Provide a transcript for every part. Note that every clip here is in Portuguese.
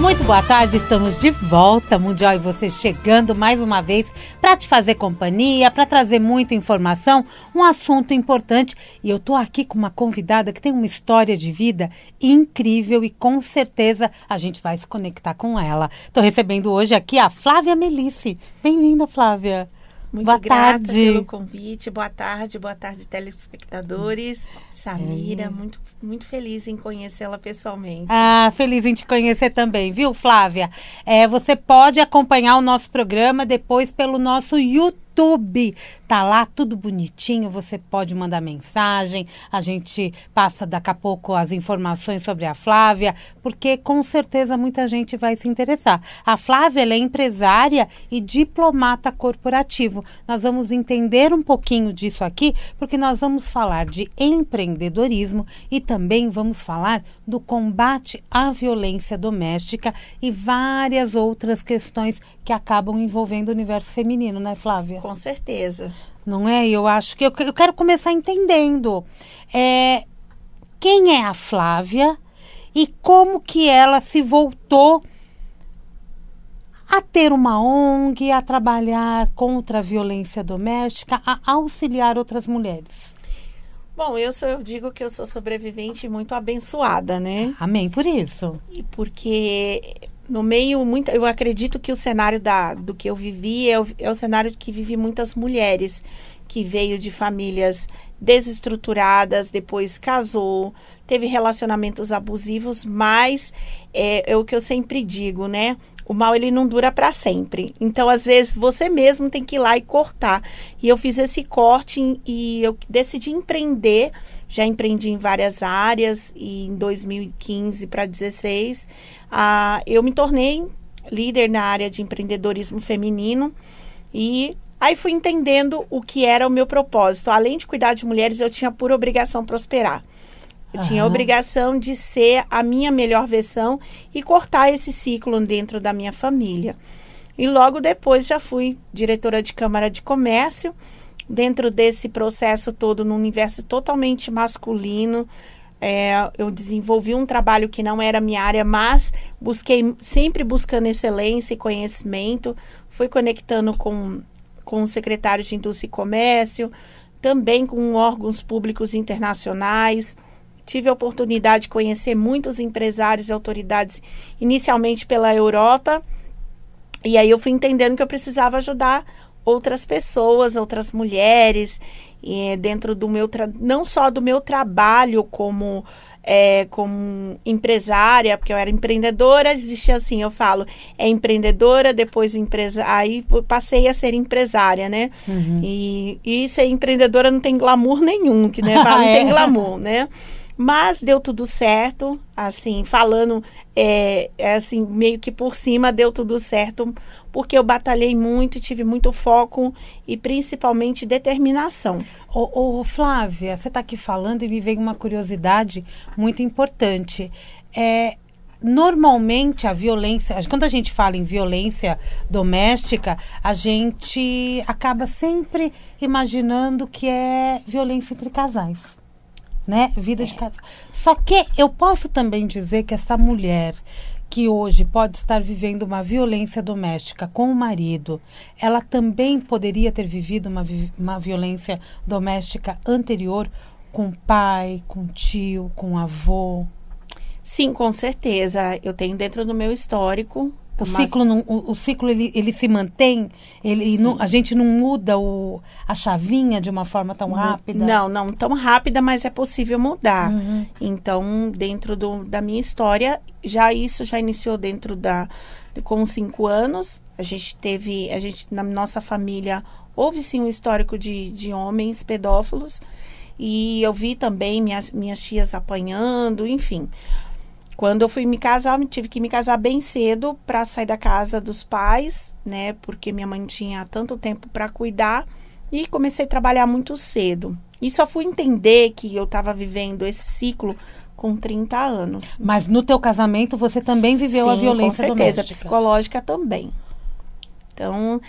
Muito boa tarde, estamos de volta, Mundial e você chegando mais uma vez para te fazer companhia, para trazer muita informação, um assunto importante. E eu estou aqui com uma convidada que tem uma história de vida incrível e com certeza a gente vai se conectar com ela. Estou recebendo hoje aqui a Flávia Melice. Bem-vinda, Flávia. Muito boa grata tarde. pelo convite. Boa tarde, telespectadores. Samira, muito feliz em conhecê-la pessoalmente. Ah, feliz em te conhecer também, viu, Flávia? Você pode acompanhar o nosso programa depois pelo nosso YouTube. Tá lá tudo bonitinho, você pode mandar mensagem, a gente passa daqui a pouco as informações sobre a Flávia, porque com certeza muita gente vai se interessar. A Flávia, ela é empresária e diplomata corporativo. Nós vamos entender um pouquinho disso aqui, porque nós vamos falar de empreendedorismo e também vamos falar do combate à violência doméstica e várias outras questões que acabam envolvendo o universo feminino, né, Flávia? Com certeza. Não é? Eu acho que eu quero começar entendendo quem é a Flávia e como que ela se voltou a ter uma ONG, a trabalhar contra a violência doméstica, a auxiliar outras mulheres. Bom, eu digo que eu sou sobrevivente muito abençoada, né? Amém por isso. E porque no meio, eu acredito que o cenário do que eu vivi é o cenário que vive muitas mulheres, que veio de famílias desestruturadas, depois casou, teve relacionamentos abusivos, mas é o que eu sempre digo, né? O mal, ele não dura para sempre. Então, às vezes, você mesmo tem que ir lá e cortar. E eu fiz esse corte e eu decidi empreender. Já empreendi em várias áreas e em 2015 para 2016, eu me tornei líder na área de empreendedorismo feminino e aí fui entendendo o que era o meu propósito. Além de cuidar de mulheres, eu tinha por obrigação prosperar. Eu tinha a obrigação de ser a minha melhor versão e cortar esse ciclo dentro da minha família. E logo depois já fui diretora de Câmara de Comércio. Dentro desse processo todo, num universo totalmente masculino, eu desenvolvi um trabalho que não era minha área, mas sempre buscando excelência e conhecimento. Fui conectando com os secretários de Indústria e Comércio, também com órgãos públicos internacionais. Tive a oportunidade de conhecer muitos empresários e autoridades, inicialmente pela Europa. E aí eu fui entendendo que eu precisava ajudar outras pessoas, outras mulheres, dentro do não só do meu trabalho como empresária, porque eu era empreendedora, existia assim, eu falo, empreendedora, depois aí passei a ser empresária, né? Uhum. E ser empreendedora não tem glamour nenhum, que né? Não tem glamour, né? Mas deu tudo certo, assim, falando, assim, meio que por cima, deu tudo certo, porque eu batalhei muito, tive muito foco e principalmente determinação. Flávia, você está aqui falando e me veio uma curiosidade muito importante. Normalmente a violência, quando a gente fala em violência doméstica, a gente acaba sempre imaginando que é violência entre casais. Né? Vida de casal. Só que eu posso também dizer que essa mulher que hoje pode estar vivendo uma violência doméstica com o marido, ela também poderia ter vivido uma violência doméstica anterior com o pai, com o tio, com o avô. Sim, com certeza. Eu tenho dentro do meu histórico. O ciclo ele se mantém? A gente não muda a chavinha de uma forma tão rápida? Não tão rápida, mas é possível mudar. Uhum. Então, dentro da minha história, isso já iniciou com 5 anos. Na nossa família, houve sim um histórico de homens pedófilos. E eu vi também minhas tias apanhando, enfim. Quando eu fui me casar, eu tive que me casar bem cedo para sair da casa dos pais, né? Porque minha mãe não tinha tanto tempo para cuidar e comecei a trabalhar muito cedo. E só fui entender que eu estava vivendo esse ciclo com 30 anos. Mas no teu casamento você também viveu a violência doméstica? Com certeza, psicológica também. Então,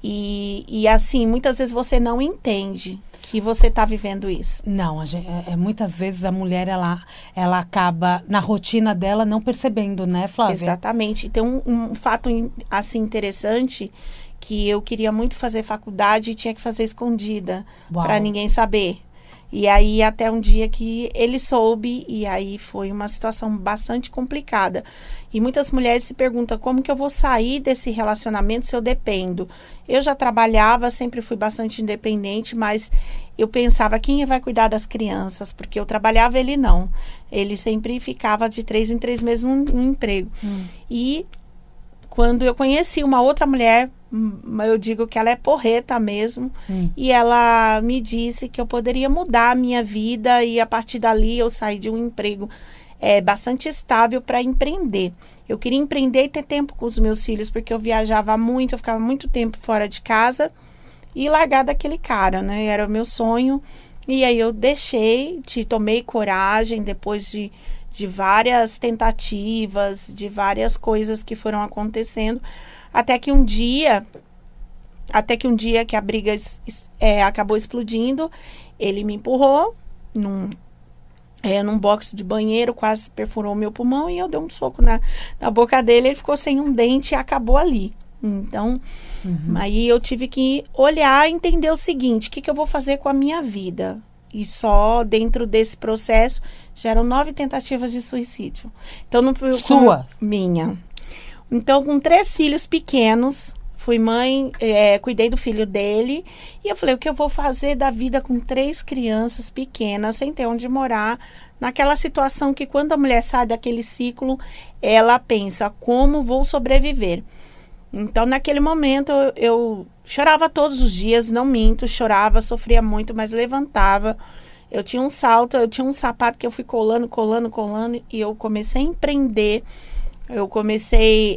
e assim, muitas vezes você não entende que você está vivendo isso? Não, muitas vezes a mulher, ela acaba, na rotina dela, não percebendo, né, Flávia? Exatamente. Tem um fato, assim, interessante, que eu queria muito fazer faculdade e tinha que fazer escondida, para ninguém saber. E aí, até um dia que ele soube, e aí foi uma situação bastante complicada. E muitas mulheres se perguntam, como que eu vou sair desse relacionamento se eu dependo? Eu já trabalhava, sempre fui bastante independente, mas eu pensava, quem vai cuidar das crianças? Porque eu trabalhava, ele não. Ele sempre ficava de 3 em 3 meses no emprego. E quando eu conheci uma outra mulher, eu digo que ela é porreta mesmo, e ela me disse que eu poderia mudar a minha vida, e a partir dali eu saí de um emprego bastante estável para empreender. Eu queria empreender e ter tempo com os meus filhos, porque eu viajava muito, eu ficava muito tempo fora de casa, e largar daquele cara, né? Era o meu sonho. E aí eu tomei coragem, depois de várias tentativas, de várias coisas que foram acontecendo, até que um dia que a briga acabou explodindo, ele me empurrou num box de banheiro, quase perfurou o meu pulmão, e eu dei um soco na boca dele, ele ficou sem um dente e acabou ali. Então, aí eu tive que olhar e entender o seguinte, o que eu vou fazer com a minha vida? E só dentro desse processo, já eram 9 tentativas de suicídio. Então, não foi sua? Minha. Então, com 3 filhos pequenos, fui mãe, cuidei do filho dele, e eu falei, o que eu vou fazer da vida com 3 crianças pequenas, sem ter onde morar, naquela situação que quando a mulher sai daquele ciclo, ela pensa, como vou sobreviver? Então, naquele momento, eu chorava todos os dias, não minto, chorava, sofria muito, mas levantava. Eu tinha um salto, eu tinha um sapato que eu fui colando, e eu comecei a empreender.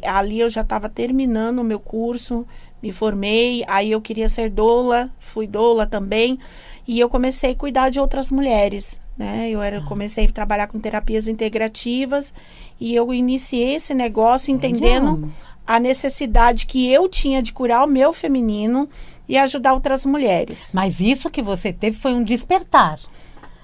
Ali eu já estava terminando o meu curso, me formei, aí eu queria ser doula, fui doula também, e eu comecei a cuidar de outras mulheres, né? Comecei a trabalhar com terapias integrativas, e eu iniciei esse negócio entendendo a necessidade que eu tinha de curar o meu feminino e ajudar outras mulheres. Mas isso que você teve foi um despertar.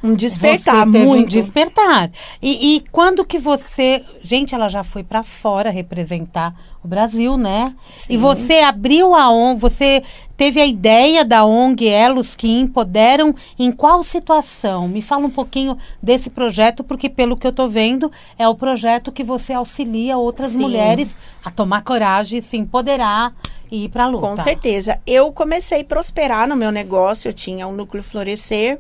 Um despertar, você teve muito. Um despertar. E quando que você... Gente, ela já foi para fora representar o Brasil, né? Sim. E você abriu a ONG, você teve a ideia da ONG Elos que Empoderam. Em qual situação? Me fala um pouquinho desse projeto, porque pelo que eu tô vendo, é o projeto que você auxilia outras mulheres a tomar coragem, se empoderar e ir para a luta. Com certeza. Eu comecei a prosperar no meu negócio, eu tinha o Núcleo Florescer,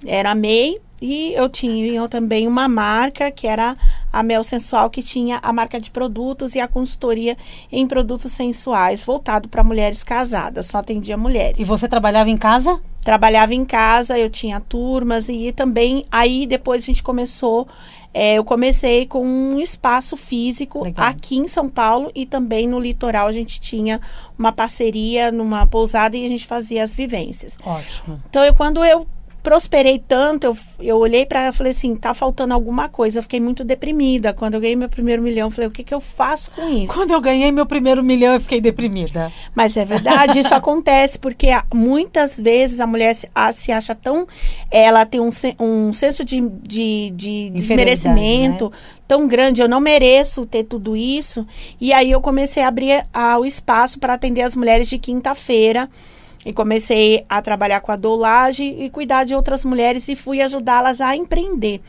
era a MEI, e eu tinha também uma marca que era a Mel Sensual, que tinha a marca de produtos e a consultoria em produtos sensuais, voltado para mulheres casadas, só atendia mulheres. E você trabalhava em casa? Trabalhava em casa, eu tinha turmas, e também, aí depois a gente começou, eu comecei com um espaço físico aqui em São Paulo, e também no litoral a gente tinha uma parceria numa pousada e a gente fazia as vivências. Ótimo. Então, quando eu prosperei tanto, eu olhei para ela e falei assim, tá faltando alguma coisa. Eu fiquei muito deprimida. Quando eu ganhei meu primeiro milhão, eu falei, o que eu faço com isso? Quando eu ganhei meu primeiro milhão, eu fiquei deprimida. Mas é verdade, isso acontece, porque muitas vezes a mulher se acha tão... Ela tem um senso de desmerecimento, né, tão grande. Eu não mereço ter tudo isso. E aí eu comecei a abrir o espaço para atender as mulheres de quinta-feira. E comecei a trabalhar com a doulagem e cuidar de outras mulheres, e fui ajudá-las a empreender.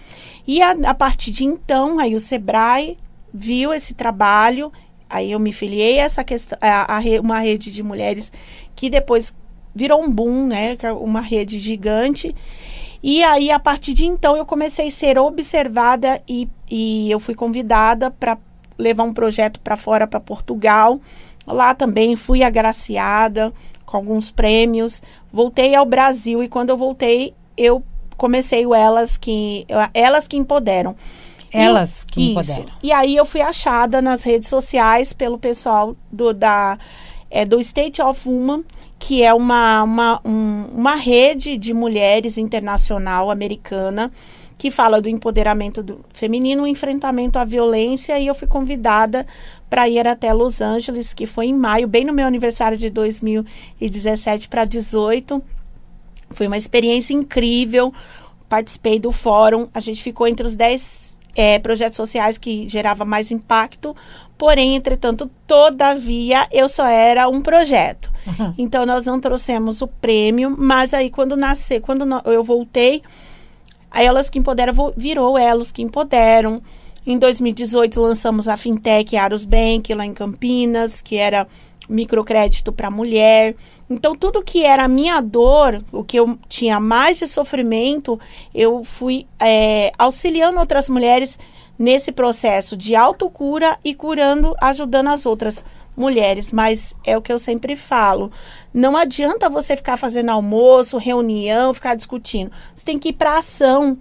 E a partir de então, aí o Sebrae viu esse trabalho, aí eu me filiei a essa questão, uma rede de mulheres que depois virou um boom, né? Uma rede gigante. E aí, a partir de então, eu comecei a ser observada, e eu fui convidada para levar um projeto para fora, para Portugal. Lá também fui agraciada com alguns prêmios, voltei ao Brasil, e quando eu voltei, eu comecei o Elas que Empoderam. Elas que Empoderam. E aí eu fui achada nas redes sociais pelo pessoal do State of Women, que é uma rede de mulheres internacional americana, que fala do empoderamento feminino, o enfrentamento à violência, e eu fui convidada para ir até Los Angeles, que foi em maio, bem no meu aniversário de 2017 para 18. Foi uma experiência incrível. Participei do fórum. A gente ficou entre os 10 projetos sociais que gerava mais impacto. Porém, entretanto, todavia, eu só era um projeto. Uhum. Então, nós não trouxemos o prêmio. Mas aí, quando eu voltei, a Elas que Empoderam virou Elos que Empoderam. Em 2018, lançamos a Fintech Aros Bank, lá em Campinas, que era microcrédito para mulher. Então, tudo que era a minha dor, o que eu tinha mais de sofrimento, eu fui auxiliando outras mulheres nesse processo de autocura e curando, ajudando as outras mulheres. Mas é o que eu sempre falo, não adianta você ficar fazendo almoço, reunião, ficar discutindo. Você tem que ir para ação.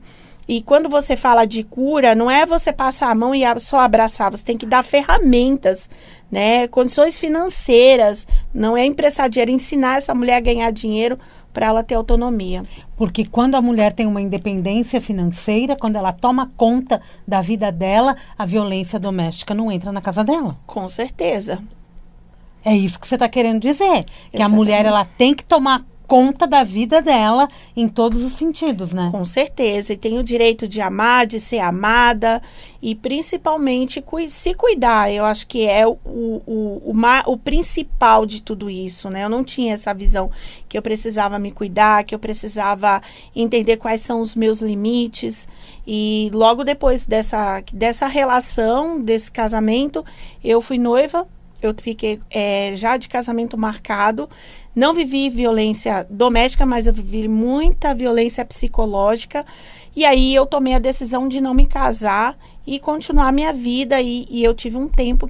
E quando você fala de cura, não é você passar a mão e só abraçar, você tem que dar ferramentas, né? Condições financeiras, não é emprestar dinheiro, ensinar essa mulher a ganhar dinheiro para ela ter autonomia. Porque quando a mulher tem uma independência financeira, quando ela toma conta da vida dela, a violência doméstica não entra na casa dela. Com certeza. É isso que você está querendo dizer. Que Exatamente. A mulher ela tem que tomar conta da vida dela em todos os sentidos, né? Com certeza. E tem o direito de amar, de ser amada e principalmente se cuidar. Eu acho que é o principal de tudo isso, né? Eu não tinha essa visão que eu precisava me cuidar, que eu precisava entender quais são os meus limites. E logo depois dessa relação, desse casamento, eu fui noiva. Eu fiquei já de casamento marcado. Não vivi violência doméstica, mas eu vivi muita violência psicológica. E aí eu tomei a decisão de não me casar e continuar a minha vida. E eu tive um tempo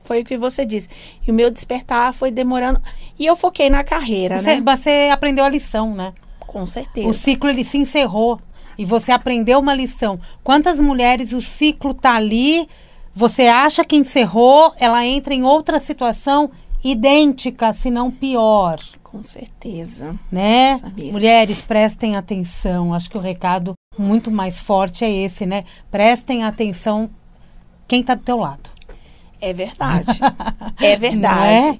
foi o que você disse. E o meu despertar foi demorando. E eu foquei na carreira, né? Você aprendeu a lição, né? Com certeza. O ciclo, ele se encerrou. E você aprendeu uma lição. Quantas mulheres o ciclo tá ali, você acha que encerrou, ela entra em outra situação idêntica, se não pior. Com certeza. Né? Sabia. Mulheres, prestem atenção. Acho que o recado muito mais forte é esse, né? Prestem atenção quem está do teu lado. É verdade. É verdade. Não é?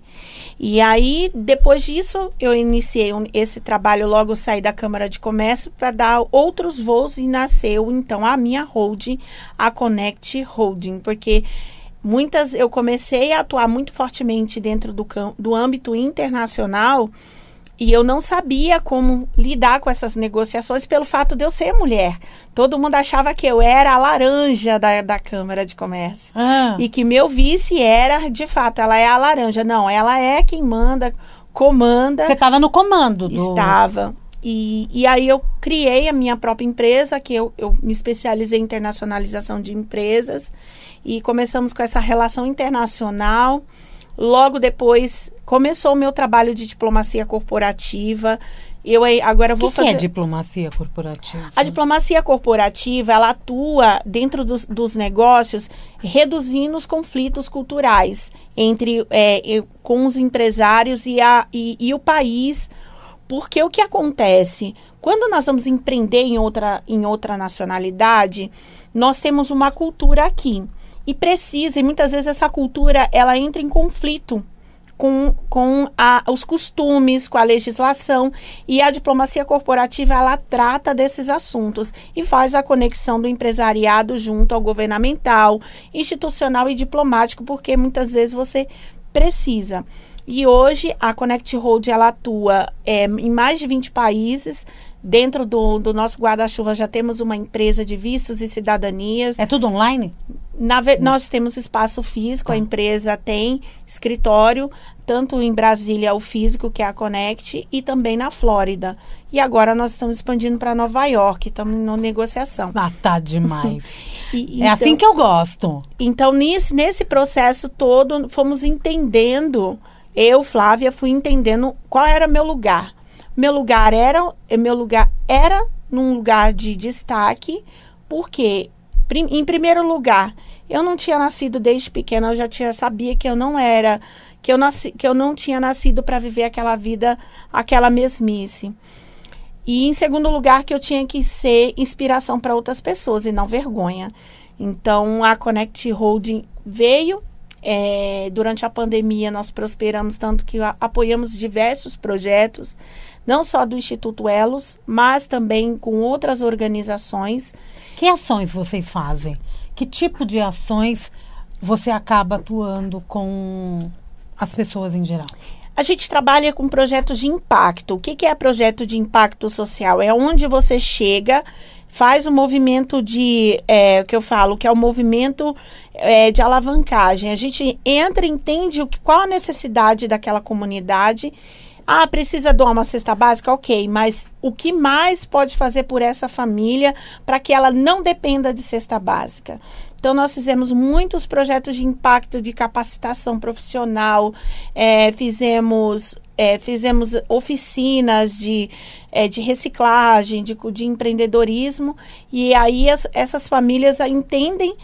E aí, depois disso, eu iniciei esse trabalho, logo saí da Câmara de Comércio para dar outros voos e nasceu, então, a minha holding, a Connect Holding, porque eu comecei a atuar muito fortemente dentro do âmbito internacional e eu não sabia como lidar com essas negociações pelo fato de eu ser mulher. Todo mundo achava que eu era a laranja da Câmara de Comércio. E que meu vice era, de fato, ela é a laranja. Não, ela é quem manda, comanda. Você estava no comando. Estava. E aí eu criei a minha própria empresa, que eu me especializei em internacionalização de empresas. E começamos com essa relação internacional. Logo depois, começou o meu trabalho de diplomacia corporativa. Agora vou fazer... O que é diplomacia corporativa? A diplomacia corporativa, ela atua dentro dos negócios, reduzindo os conflitos culturais com os empresários e o país. Porque o que acontece? Quando nós vamos empreender em outra nacionalidade, nós temos uma cultura aqui. E muitas vezes essa cultura, ela entra em conflito com os costumes, com a legislação. E a diplomacia corporativa, ela trata desses assuntos e faz a conexão do empresariado junto ao governamental, institucional e diplomático, porque muitas vezes você precisa. E hoje a Connect Hold, ela atua em mais de 20 países. Dentro do nosso guarda-chuva já temos uma empresa de vistos e cidadanias. É tudo online? Nós temos espaço físico, a empresa tem escritório, tanto em Brasília, o físico, que é a Connect, e também na Flórida. E agora nós estamos expandindo para Nova York, estamos em negociação. Ah, tá demais. Então, assim que eu gosto. Então, nesse processo todo, fomos entendendo, eu, Flávia, fui entendendo qual era meu lugar. Meu lugar era num lugar de destaque, porque, em primeiro lugar, eu não tinha nascido desde pequena, eu já sabia que eu não era, que eu não tinha nascido para viver aquela vida, aquela mesmice. E, em segundo lugar, que eu tinha que ser inspiração para outras pessoas e não vergonha. Então, a Connect Holding veio, Durante a pandemia, nós prosperamos tanto que apoiamos diversos projetos, não só do Instituto Elos, mas também com outras organizações. Que ações vocês fazem? Que tipo de ações você acaba atuando com as pessoas em geral? A gente trabalha com projetos de impacto. O que é projeto de impacto social? É onde você chega, faz o movimento o que eu falo, que é o movimento de alavancagem. A gente entra e entende qual a necessidade daquela comunidade. Precisa doar uma cesta básica? Ok, mas o que mais pode fazer por essa família para que ela não dependa de cesta básica? Então, nós fizemos muitos projetos de impacto, de capacitação profissional, fizemos oficinas de reciclagem, de empreendedorismo, e aí essas famílias entendem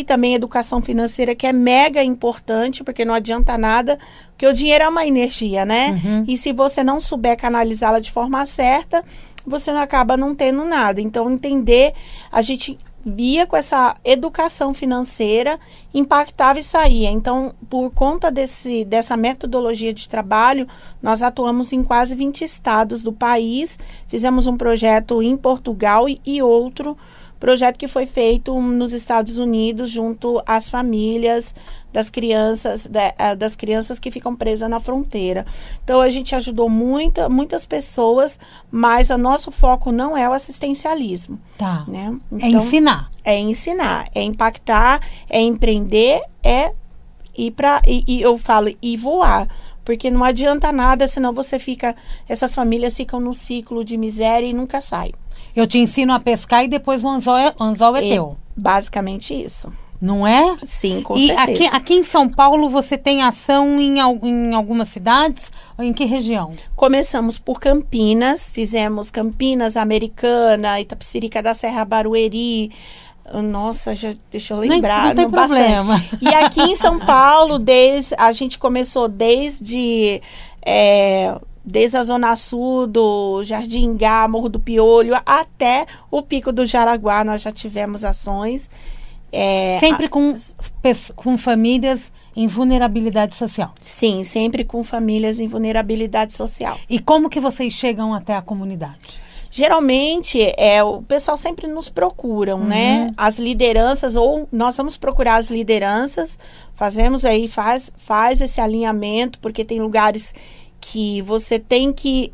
também a educação financeira, que é mega importante, porque não adianta nada, porque o dinheiro é uma energia, né? Uhum. E se você não souber canalizá-la de forma certa, você não acaba não tendo nada. Então, a gente via com essa educação financeira, impactava e saía. Então, por conta dessa metodologia de trabalho, nós atuamos em quase 20 estados do país, fizemos um projeto em Portugal e outro projeto que foi feito nos Estados Unidos junto às famílias das crianças que ficam presas na fronteira. Então, a gente ajudou muitas pessoas, mas o nosso foco não é o assistencialismo. Tá. Né? Então, é ensinar. É ensinar, é impactar, é empreender, eu falo, e voar. Porque não adianta nada, senão essas famílias ficam no ciclo de miséria e nunca saem. Eu te ensino a pescar e depois o anzol é teu. Basicamente isso. Não é? Sim, com e certeza. Aqui em São Paulo você tem ação em algumas cidades? Ou em que região? Começamos por Campinas, fizemos Campinas, Americana, Itapecerica da Serra, Barueri. Nossa, deixa eu lembrar. Não tem problema. Bastante. E aqui em São Paulo, a gente começou desde a Zona Sul, do Jardim Gá, Morro do Piolho, até o Pico do Jaraguá, nós já tivemos ações. Sempre com famílias em vulnerabilidade social. Sim, sempre com famílias em vulnerabilidade social. E como que vocês chegam até a comunidade? Geralmente, o pessoal sempre nos procuram, né? As lideranças, ou nós vamos procurar as lideranças, fazemos aí, faz esse alinhamento, porque tem lugares que você tem que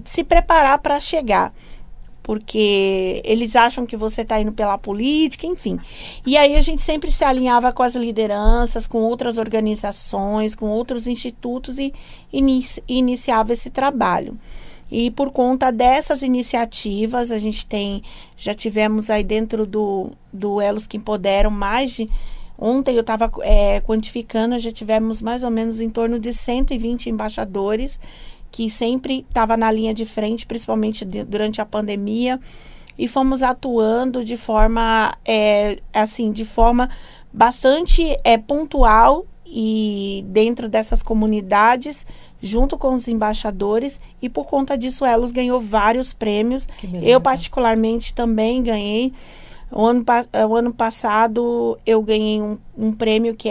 se preparar para chegar, porque eles acham que você está indo pela política, enfim. E aí a gente sempre se alinhava com as lideranças, com outras organizações, com outros institutos e iniciava esse trabalho. E por conta dessas iniciativas, a gente já tivemos aí dentro do Elos que Empoderam ontem eu estava quantificando, já tivemos mais ou menos em torno de 120 embaixadores que sempre estavam na linha de frente, principalmente durante a pandemia, e fomos atuando de forma bastante pontual e dentro dessas comunidades, junto com os embaixadores, e por conta disso o Elos ganhou vários prêmios. Eu particularmente também ganhei. O ano passado eu ganhei um prêmio que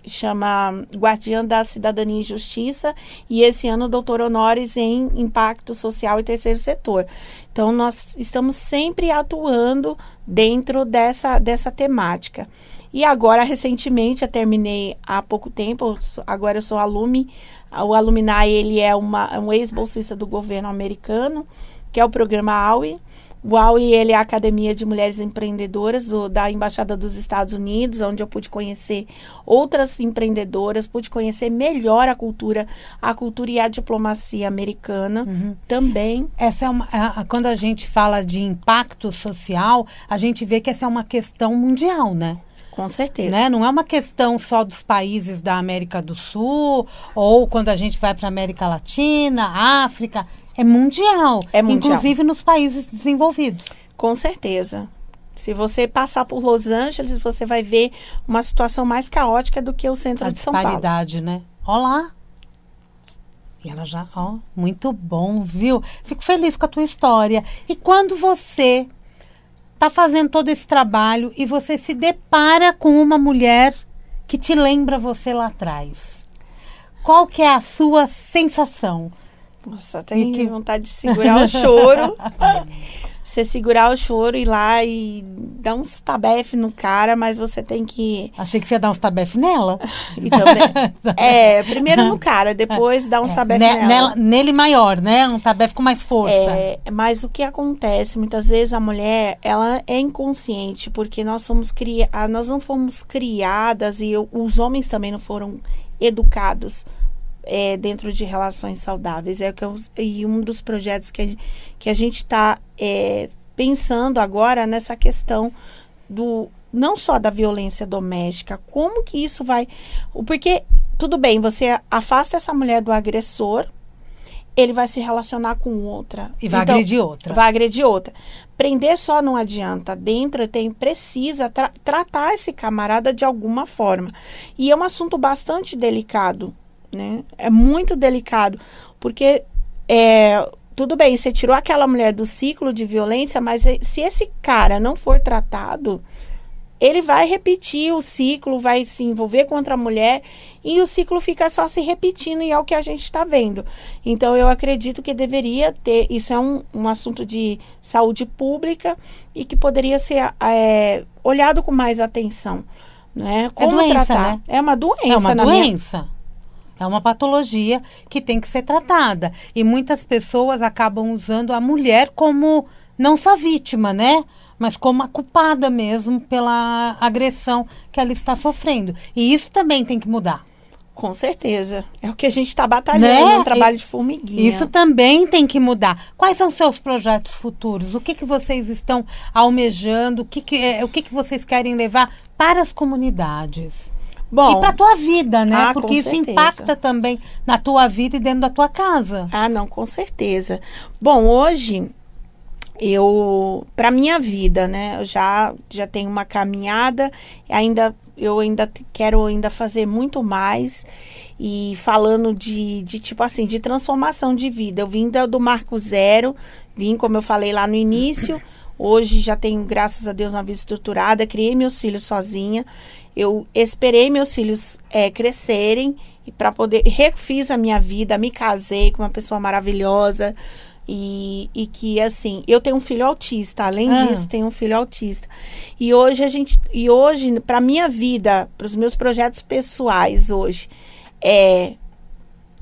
chama Guardiã da Cidadania e Justiça, e esse ano doutor honoris em Impacto Social e Terceiro Setor. Então nós estamos sempre atuando dentro dessa temática. E agora, recentemente, eu terminei há pouco tempo, agora eu sou alumni. O Alumni, ele é um ex-bolsista do governo americano, que é o programa AUI. O AUI, ele é a Academia de Mulheres Empreendedoras da Embaixada dos Estados Unidos, onde eu pude conhecer outras empreendedoras, pude conhecer melhor a cultura e a diplomacia americana também. Quando a gente fala de impacto social, a gente vê que essa é uma questão mundial, né? Com certeza. Né? Não é uma questão só dos países da América do Sul, ou quando a gente vai para a América Latina, África, é mundial. É mundial. Inclusive nos países desenvolvidos. Com certeza. Se você passar por Los Angeles, você vai ver uma situação mais caótica do que o centro de São Paulo. A disparidade, né? Olha lá. E ela já, muito bom, viu? Fico feliz com a tua história. E quando você está fazendo todo esse trabalho e você se depara com uma mulher que te lembra você lá atrás? Qual que é a sua sensação? Nossa, tenho vontade de segurar o choro. Você segurar o choro, ir lá e dar uns tabefe no cara, mas você tem que... Achei que você ia dar uns tabefe nela. E também, primeiro no cara, depois dar uns tabefe nela. Nele maior, né? Um tabefe com mais força. Mas o que acontece, muitas vezes a mulher, ela é inconsciente, porque nós não fomos criadas e os homens também não foram educados dentro de relações saudáveis. E um dos projetos que a gente está pensando agora nessa questão não só da violência doméstica, como que isso vai... Porque, tudo bem, você afasta essa mulher do agressor, ele vai se relacionar com outra. E vai agredir outra. Vai agredir outra. Prender só não adianta. Dentro precisa tratar esse camarada de alguma forma. E é um assunto bastante delicado, né? É muito delicado, porque tudo bem, você tirou aquela mulher do ciclo de violência, mas se esse cara não for tratado, ele vai repetir o ciclo, vai se envolver com outra mulher e o ciclo fica só se repetindo, e é o que a gente está vendo. Então, eu acredito que deveria ter, isso é um assunto de saúde pública e que poderia ser olhado com mais atenção, né? Como doença, tratar? Né? É uma doença. É uma doença. É uma patologia que tem que ser tratada. E muitas pessoas acabam usando a mulher como, não só vítima, né? Mas como a culpada mesmo pela agressão que ela está sofrendo. E isso também tem que mudar. Com certeza. É o que a gente está batalhando, né? Um trabalho de formiguinha. Isso também tem que mudar. Quais são seus projetos futuros? O que vocês estão almejando? O que vocês querem levar para as comunidades? Bom, e para a tua vida, né? Porque isso certeza. Impacta também na tua vida e dentro da tua casa. Não, com certeza. Bom, hoje, para minha vida, né? Eu já tenho uma caminhada, eu ainda quero fazer muito mais. E falando de tipo assim, de transformação de vida. Eu vim do Marco Zero, como eu falei lá no início. Hoje já tenho, graças a Deus, uma vida estruturada. Criei meus filhos sozinha. Eu esperei meus filhos crescerem e para poder... Refiz a minha vida, me casei com uma pessoa maravilhosa e que, assim... Eu tenho um filho autista, além disso, tenho um filho autista. E hoje, para minha vida, para os meus projetos pessoais hoje,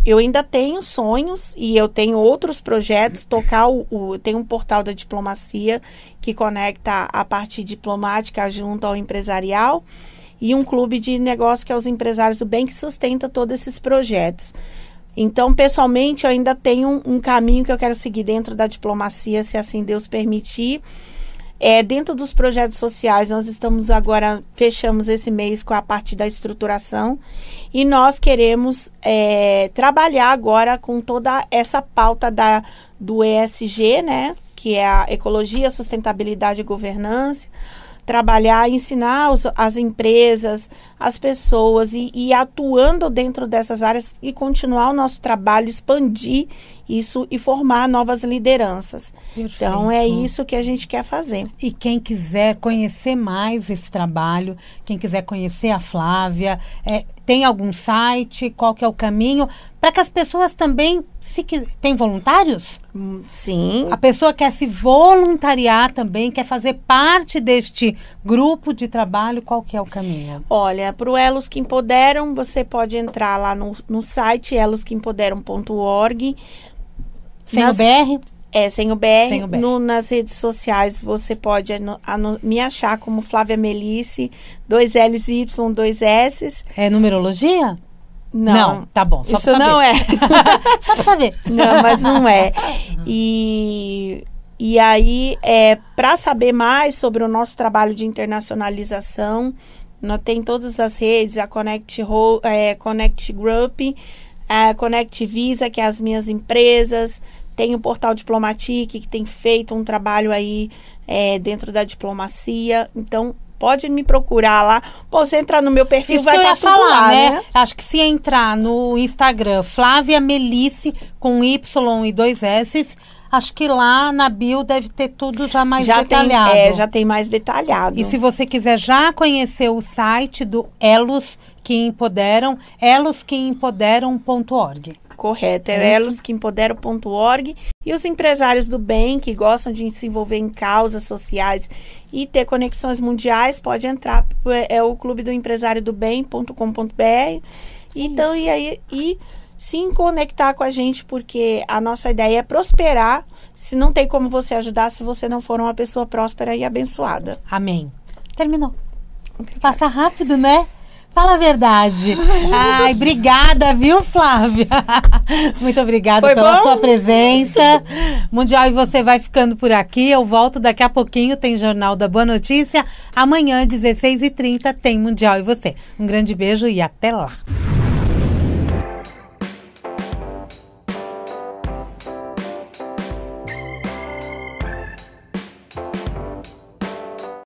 eu ainda tenho sonhos e eu tenho outros projetos, eu tenho um portal da diplomacia que conecta a parte diplomática junto ao empresarial e um clube de negócio que é os empresários do bem que sustenta todos esses projetos. Então, pessoalmente, eu ainda tenho um caminho que eu quero seguir dentro da diplomacia, se assim Deus permitir. Dentro dos projetos sociais, nós fechamos esse mês com a parte da estruturação e nós queremos trabalhar agora com toda essa pauta do ESG, né, que é a Ecologia, Sustentabilidade e Governança, trabalhar, ensinar as empresas, as pessoas e atuando dentro dessas áreas e continuar o nosso trabalho, expandir isso e formar novas lideranças. Perfeito. Então, é isso que a gente quer fazer. E quem quiser conhecer mais esse trabalho, quem quiser conhecer a Flávia, tem algum site? Qual que é o caminho? Para que as pessoas também... Tem voluntários? Sim. A pessoa quer se voluntariar também, quer fazer parte deste grupo de trabalho, qual que é o caminho? Olha, para o Elos que Empoderam, você pode entrar lá no site elosqueempoderam.org. Sem o BR? Sem o BR. Nas redes sociais, você pode me achar como Flávia Melice, 2 L's Y, 2 S's. É numerologia? Não, tá bom. Só isso não é. Só pra saber. Não, mas não é. E aí, para saber mais sobre o nosso trabalho de internacionalização, nós tem todas as redes, a Connect Group, a Connect Visa, que é as minhas empresas, tem o Portal Diplomatic, que tem feito um trabalho aí dentro da diplomacia. Então, pode me procurar lá. Você entrar no meu perfil, isso vai estar tudo lá, né? Acho que se entrar no Instagram, Flávia Melice, com Y e 2 S's, acho que lá na bio deve ter tudo já mais já detalhado. Já tem mais detalhado. E se você quiser já conhecer o site do Elos que Empoderam, elosqueempoderam.org. Correto, é elosqueempoderam.org. E os empresários do bem que gostam de se envolver em causas sociais e ter conexões mundiais, pode entrar, é o clube do empresário do bem.com.br. Então, e se conectar com a gente, porque a nossa ideia é prosperar. Se não tem como você ajudar, se você não for uma pessoa próspera e abençoada. Amém. Terminou. Passa rápido, né? Fala a verdade. Ai, obrigada, viu, Flávia? Muito obrigada pela sua presença. Mundial e Você vai ficando por aqui. Eu volto daqui a pouquinho, tem Jornal da Boa Notícia. Amanhã, 16h30, tem Mundial e Você. Um grande beijo e até lá.